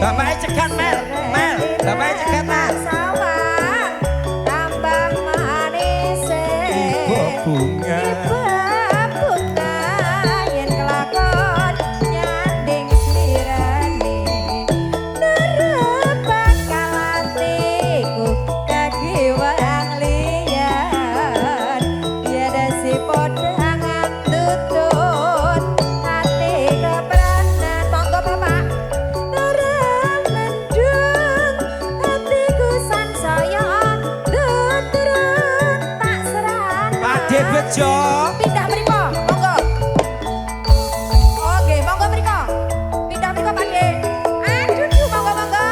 Bapaknya cegat Mel, Mel, bapaknya cegat Mel. Sawah tambah manis. Ibu bunga. Yen kelakon nyanding slirane nerebat kalatiku kaki wayang liyan tiada si podang tutut hati kepranan monggo bapak nerang mendung hatiku sansaya tuturun tak seran Pakde Bejo. pindah mriko monggo oke monggo mriko pindah mriko Pakde aduh monggo monggo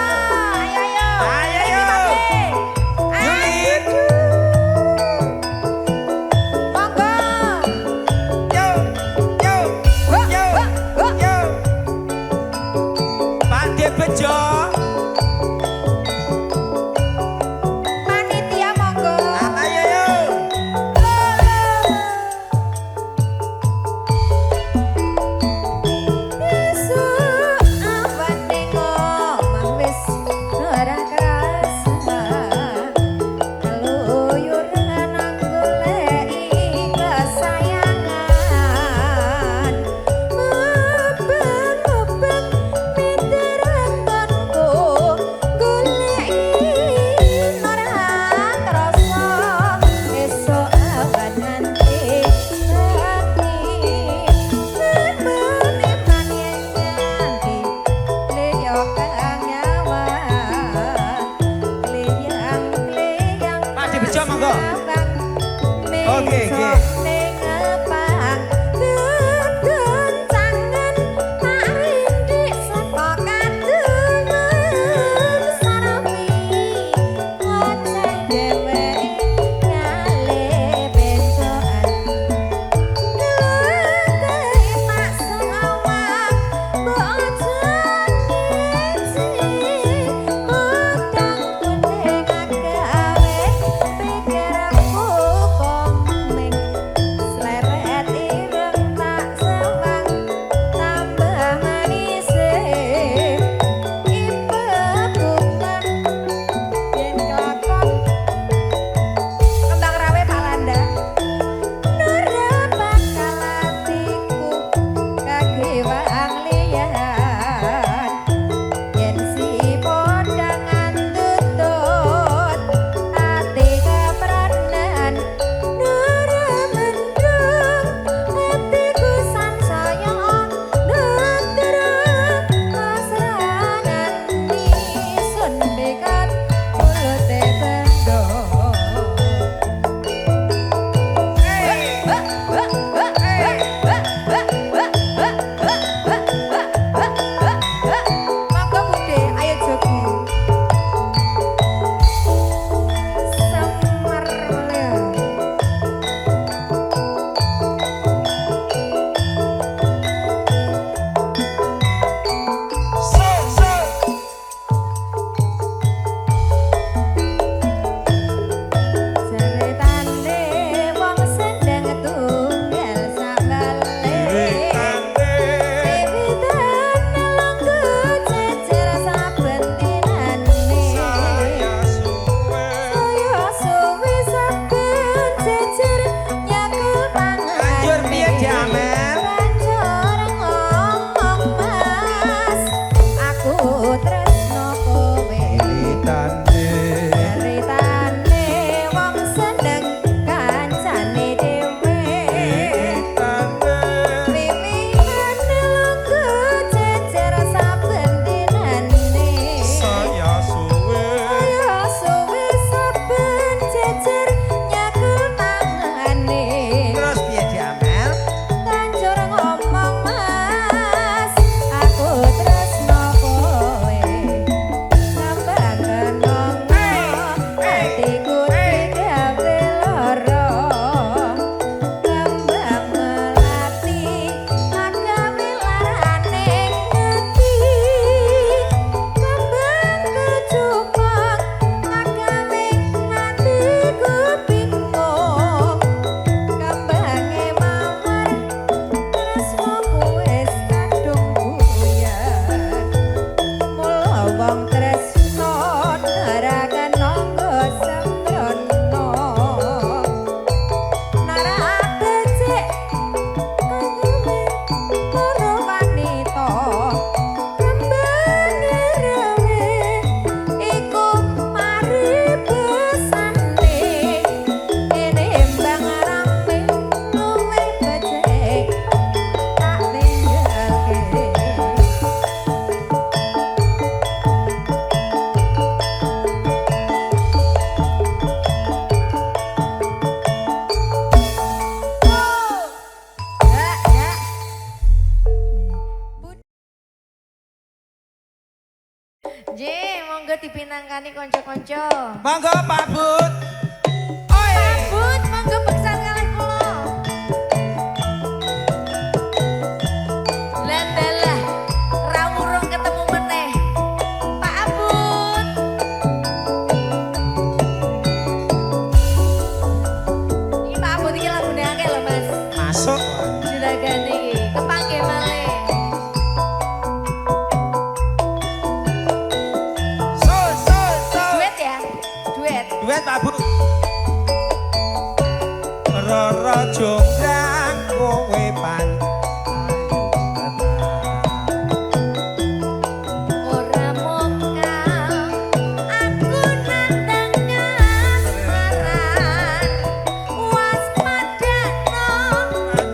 ayo Ayo, ayo. Yuli. monggo Yo, yo, Wah, yo, wah, wah. yo. Pakde Bejo. panitia monggo Ayo, yo. besok awan ning omah wis ora krasa kaluyur nang goleki kesayangan mubeng-mubeng pinteran kon Nggih, monggo dipinangkani kanca-kanca. Monggo Pak Bud. Oi. Abut, monggo beksan kalih kula. Landalah, ra urung ketemu meneh. Pak Abut. Iki Pak Abut iki lagune akeh lho, Mas. Masuk. Juragane iki, kepanggih malih. Duet ya? Duet. Duet Pak Bud. Roro jonggrang kowe pan. Ora mokal aku nandang kasmaran waspadakno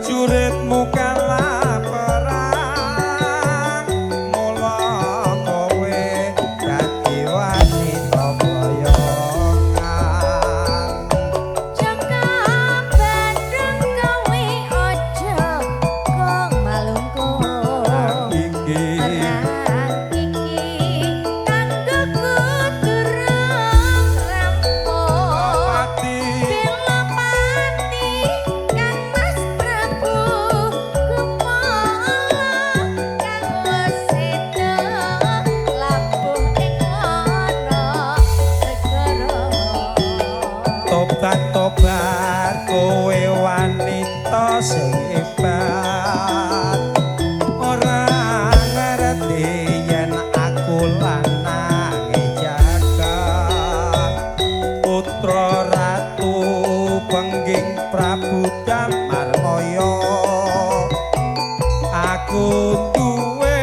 Juritmu kalah perang. Mula kowe dadi wanita boyongan. Jaka Bandung kowe ojo kong malungkung Iki perang iki kanggo durung rampung pati Bela pati kan Mas Prabu Kumala kanggo sedo labuh ing ana segara. tobat-tobat kowe wanita sing hebat. Ora ngerti yen aku lanange jagat. Putra ratu pengging Prabu Damarmaya. Aku duwe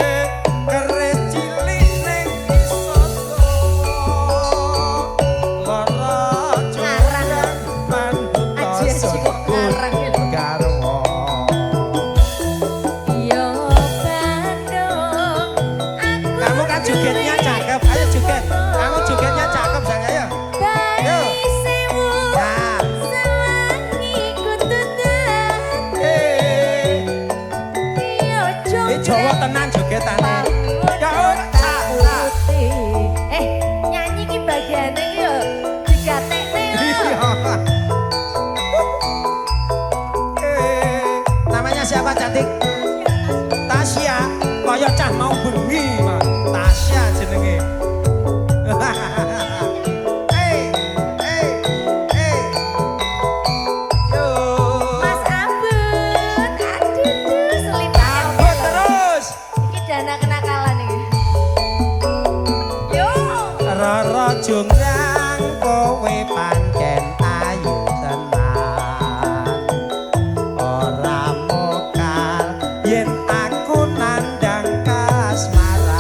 keris cilik ning Wisata. Lara jonggrang manduta Aji kok ngarang ya lho. garwa. Yo Bandung aku Kamu kan jogetnya cakep, ayo joget. Kamu jogetnya cakep sayang, ayo. Bali sewu Nah, sawangi kututan yo ini Jawa tenan jogetane. Ya ora. nyanyi ki bagiane ki yo digatekne lho. Namanya siapa cantik? Tasya. Kaya cah mau bengi, Mas. Tasya jenenge. Hey, hey, hey. Yo. Mas Abut, aduh selipane. Abot terus. Iki dana kenakalan iki. Yo. Roro jonggrang kowe pancen ayu tenan. Ora mokal yen aku nandang kasmaran.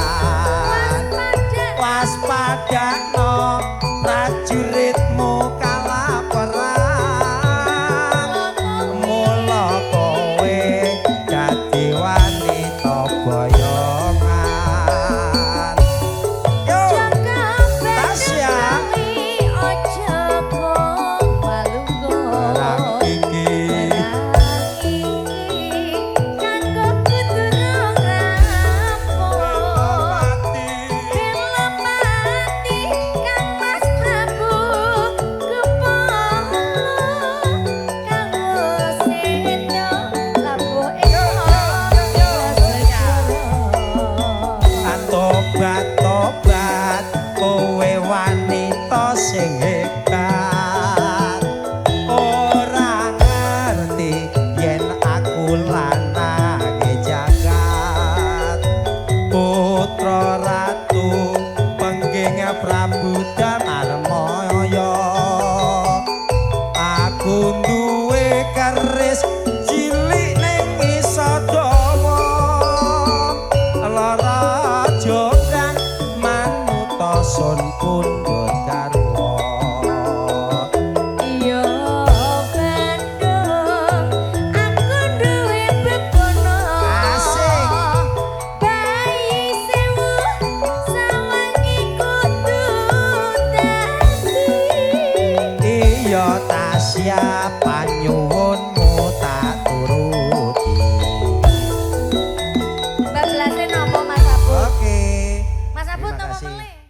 Waspadakno prajuritmu kalah perang. Mula kowe dadi wanita boyongan. Yo, Tasya. Perang iki mati. Tobat-tobat kowe wanita sing hebat. Ora ngerti yen aku lanange jagat. Putra ratu pengging Prabu Damarmaya. Aku duwe keris cilik ning Isadawa. Lara jonggrang manuta sun pundhut garwa. Yo Bandung, aku duwe begono. Asik. Bayi sewu sawangi kudu dadi. Iya Tasya panyuwunmu tak turuti. Bablasé nopo Mas Abut? Oke. Mas Abut Terima nopo kasih. melih?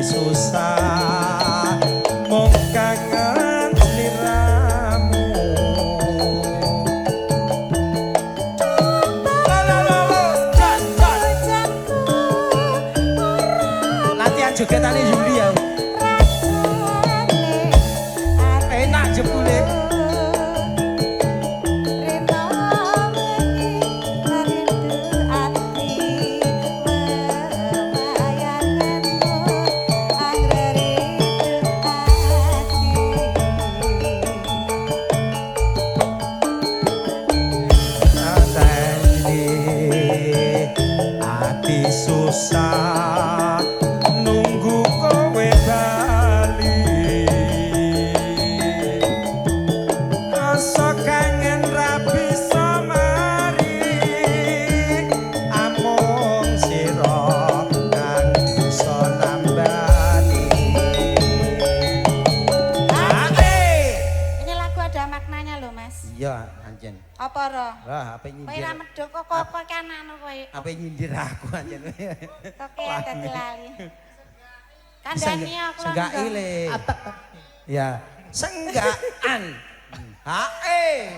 susah mung kangen sliramu latihan jogetane Yuli ya enak jebule susah nunggu kowe bali rasa kangen ra bisa mari amung sira kang bisa nambani ini lagu ada maknanya loh Mas iya anjen apa roh? wah apa nyindir kowe ra medhok kok apa kan anu kowe apa nyindir aku anjen oke dadi lali kandhani aku senggak ile ya senggaan hae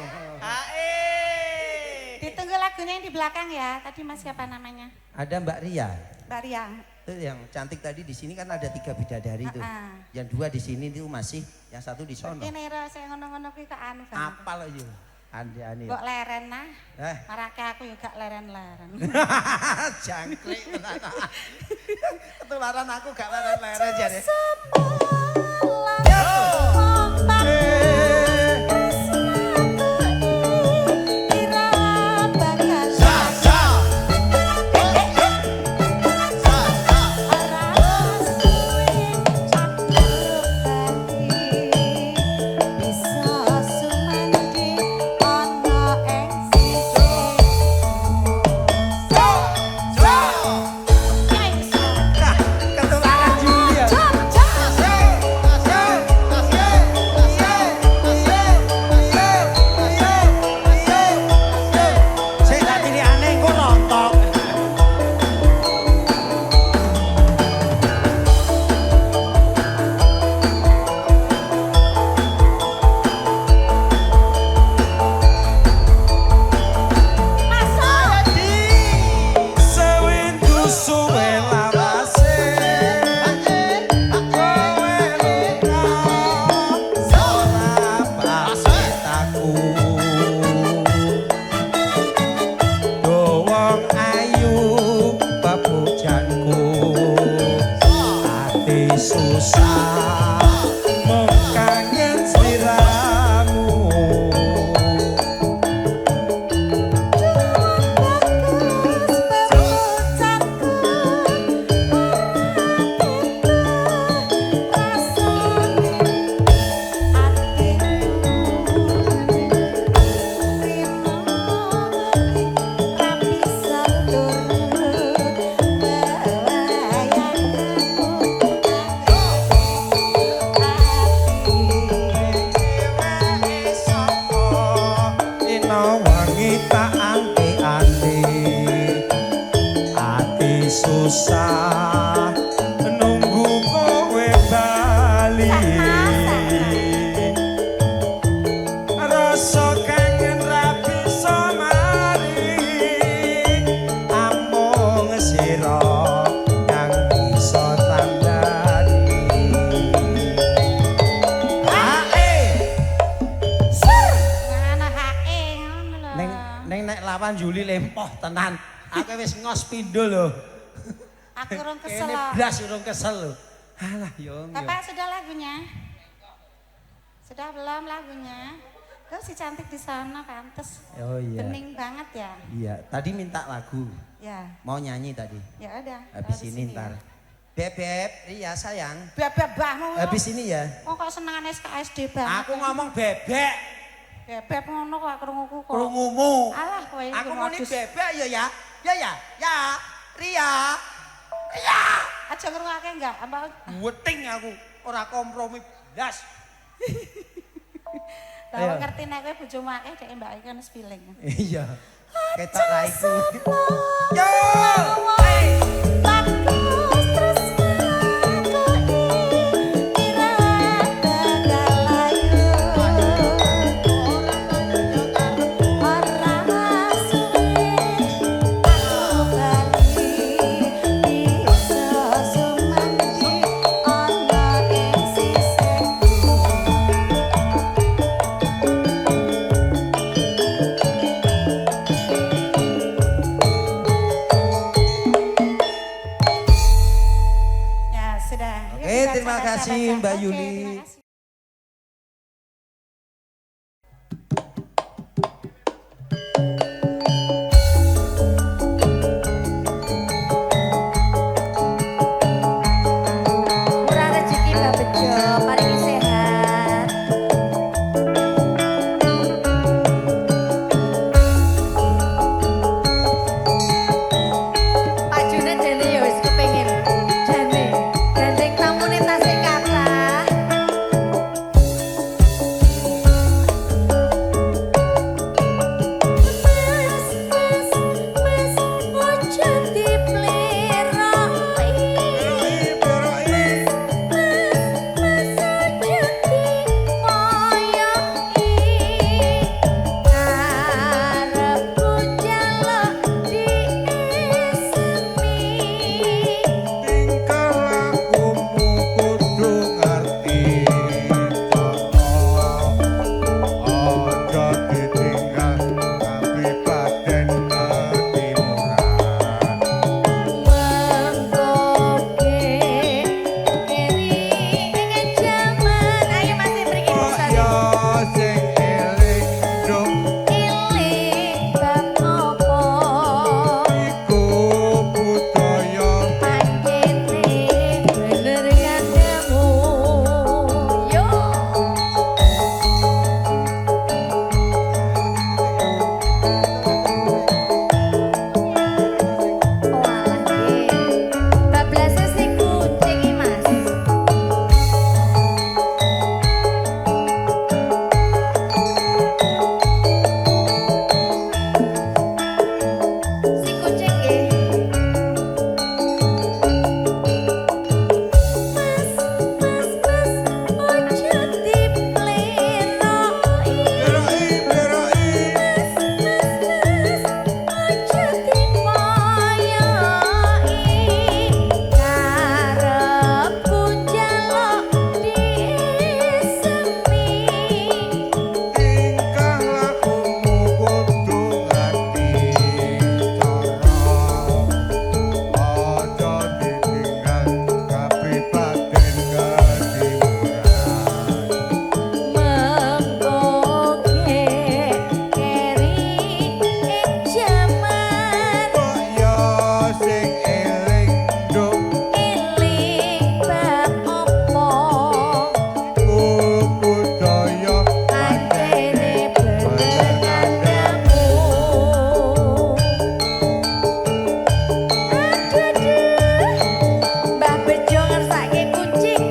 ditunggu lagunya yang di belakang ya tadi Mas siapa namanya ada Mbak Ria Mbak Riang itu yang cantik tadi di sini kan ada 3 bidadari tuh yang 2 di sini itu masih yang 1 di sono ini Ro saya ngono-ngono kuwi kok anu banget apal aja andi kok leren nah marake aku juga leren-leren jangkrik tenan ketularan aku gak leren-leren jare susah mung kangen sliramu susah nunggu kowe bali rasa kangen ra bisa mari amung sira yang bisa tandani hae mana hae ngono lho ning nek lawan Juli lempoh tenan aku wis ngos pindho lho. Aku urung kesel. Ini blas urung kesel lho. Alah yo. Bapak sudah lagunya? Sudah belum lagunya? Tuh si cantik di sana pantes. Oh iya. Bening banget ya? Iya, tadi minta lagu. Ya. Mau nyanyi tadi. Ya udah. Habis ini ntar. Ya. Bebek, iya sayang. Bebek bahmu. Habis ini ya. Oh kok senengan SKSD banget. Aku ngomong bebek. Bebek ngono kok krunguku kok. Krungumu. Alah kowe iki. Aku muni bebek ya ya. Ya ya. Ya. Ria. Ria. Aja ngrungake enggak? Apa weting aku ora kompromi blas. Lah ngerti nek kowe bojomu akeh dhek mbak iki kan feeling. Iya. Ketok ra iku. Yo. Bagus terus aku kasih Mbak Oke, Yuli. terima kasih. Murah rezeki Mbak Bejo, paling sehat. Pak Junet jane ya wis kepengin. Jane gandeng tamune tasik kathah. Mas, ojo dipleroi. Tingkah lakumu kudu ngerti cara aja ditinggal tapi paden ketimuran ya sing eling dong iku budaya Si kucing nggih. Ojo dipleroi. berai Ojo dipoyoki. Karepku njaluk diesemi. tingkah lakumu kudu ngerti cara aja ditinggal tapi paden ketimuran Mengkoke keri ing jaman ya sing eling dong eling bab opo iku budaya antene bener kandamu. Aduh, Mbah Bejo ngersake kucing.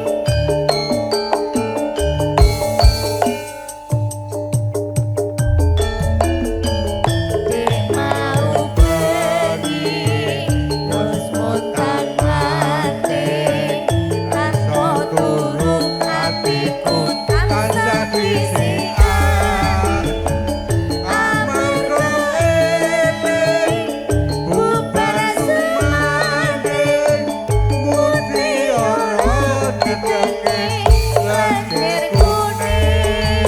Dek mau pergi, terus montang manting, tanpa turut hatiku tansah disiar. amarga eling Bubar semanding, mutiara dikeke langit kuning.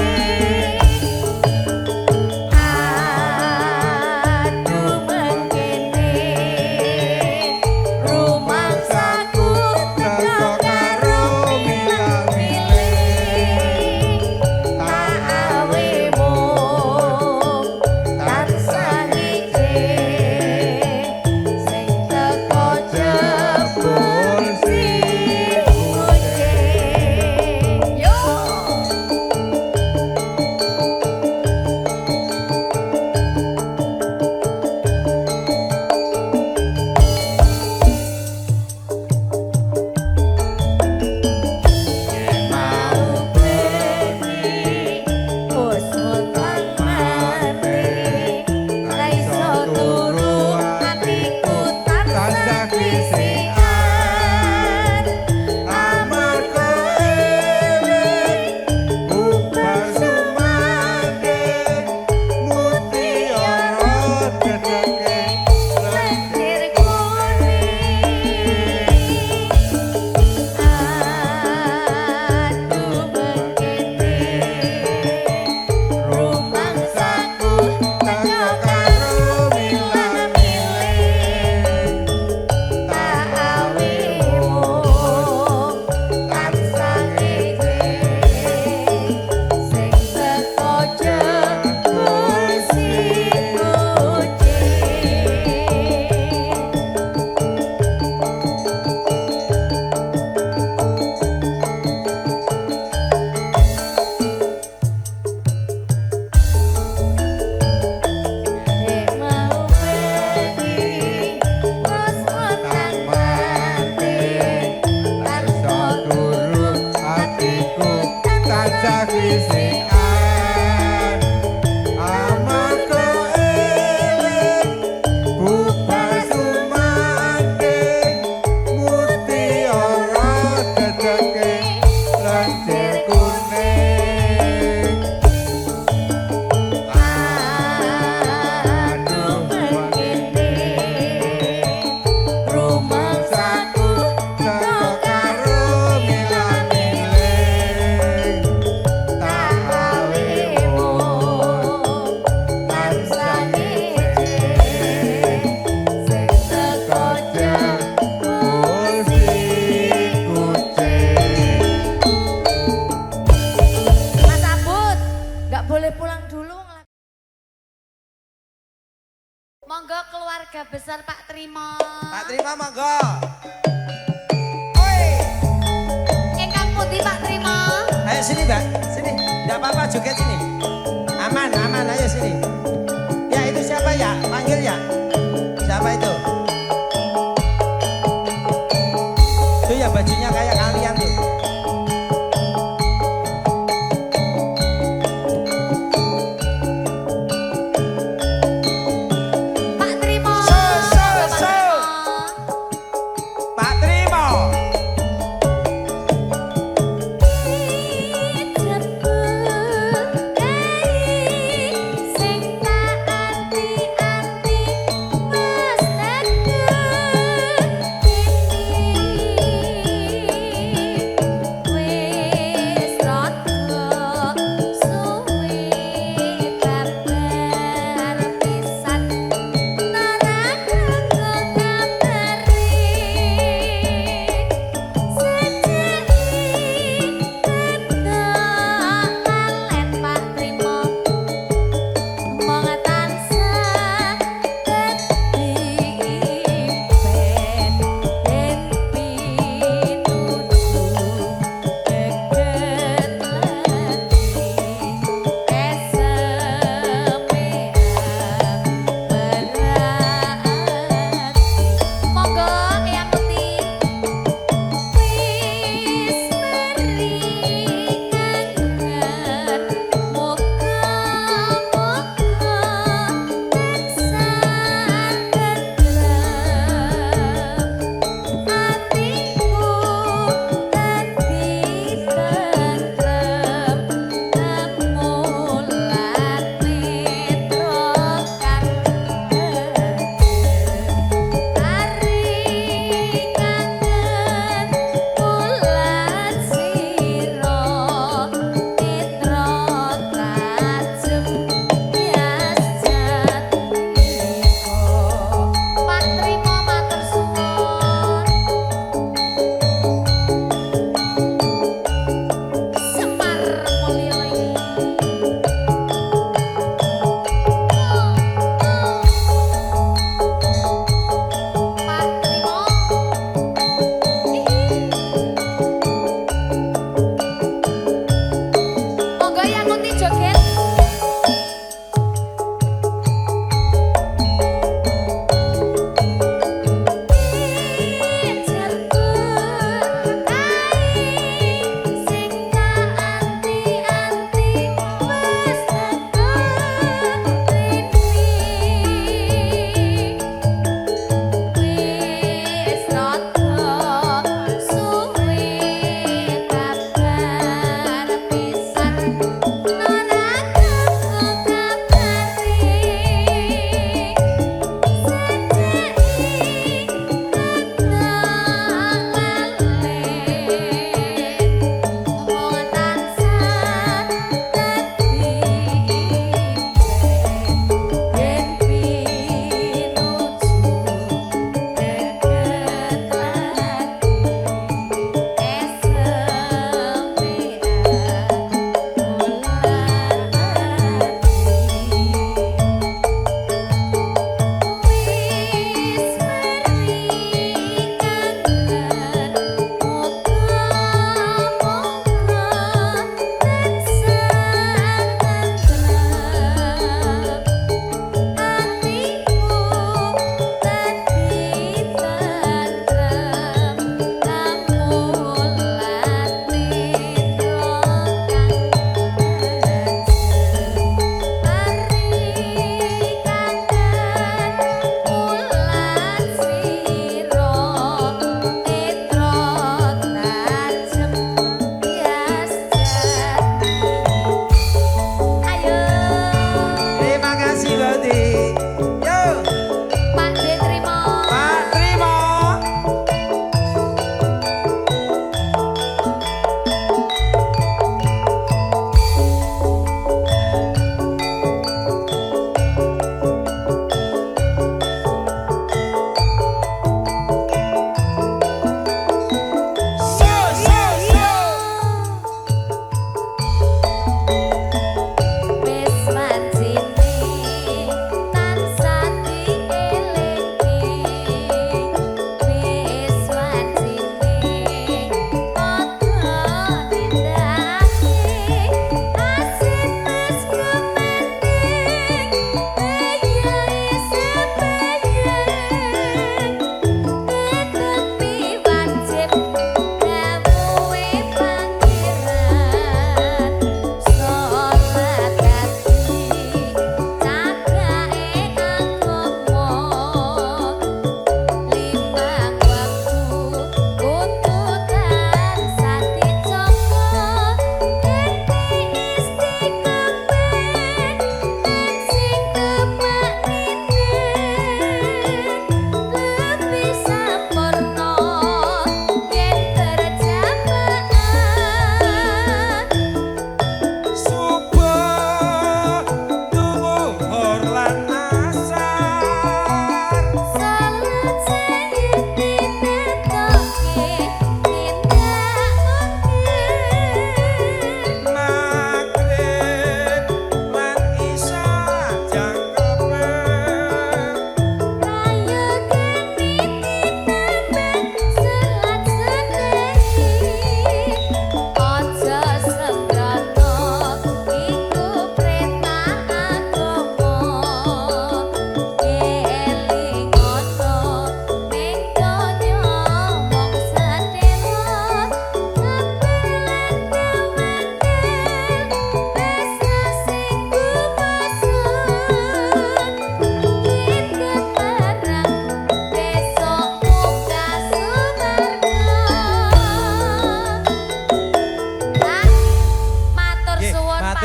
Aduh mengkene, rumangsaku teka karo milah-milih. Tak awemu tansah ngijing, sing teko jebul si kucing. disikan amarga eling bubar sumanding mutiara dedeke lancir kuning Aduh begini rumangsaku Jatuh karo milang-miling tak awemu tansane sing teko kursi kucing Mas Abud, nggak boleh pulang dulu. Monggo keluarga besar Pak Trimo. Pak Trima monggo. Oi, Ingkang pundi Pak Trimo? ayo sini Mbak, sini. Enggak apa-apa joget sini. Aman, aman, ayo sini. Ya itu siapa ya? Panggil ya. Siapa itu? Tuh ya bajunya kayak kalian tuh. Pak Trimo. So, so, Pak so. Trimo. Pak Trimo. Cepet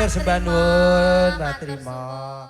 sembah nuwun, matur trima.